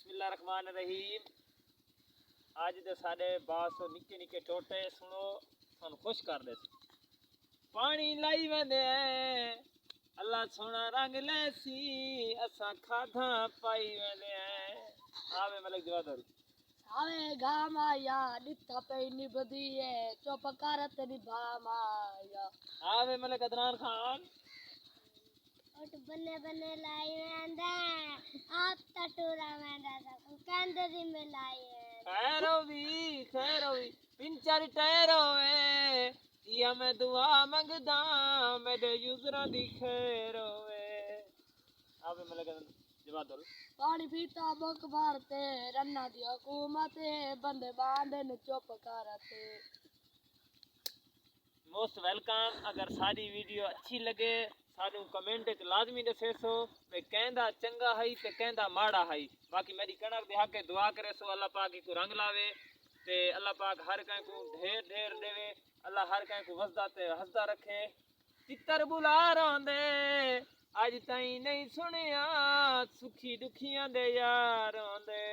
बिस्मिल्लाहिर्रहमानिर्रहीम। आज दे साडे बास निक्के निक्के टोटे सुनो थानू खुश कर दे। पानी लाई वेंदे अल्लाह सोना रंग लेसी असा खाधा पाई वेंदे आवे मलिक जवादल आवे गामा या दिथा पे निभदी है चुप करत निभा माया आवे मलिक अदनान खान ओट बने बने लाई वेंदा आप टटूरा वेंदा कंदरी में लाई खैरो भी पिंचर टैरो वे या मैं दुआ मंगदा मेरे यूजरा दी खैर होवे आवे मलिक जवादल पानी पीता मुख मारते रन्ना दी हुकूमत बंदे बांधे न चुप करते। Most welcome. अगर सारी वीडियो अच्छी लगे सानू कमेंट च लाजमी दसेसो मैं कहंदा चंगा है ते कहंदा माड़ा है। बाकी मेरी कणक दे हक दुआ करे सो अल्लाह पाक को रंग लावे ते अल्लाह पाक हर कहीं को ढेर ढेर देवे। अल्लाह हर कहीं को वसदा ते हसदा रखे। चित्तर बुला रोंदे अज ताईं नहीं सुनिया सुखी दुखियां दे यार रोंदे।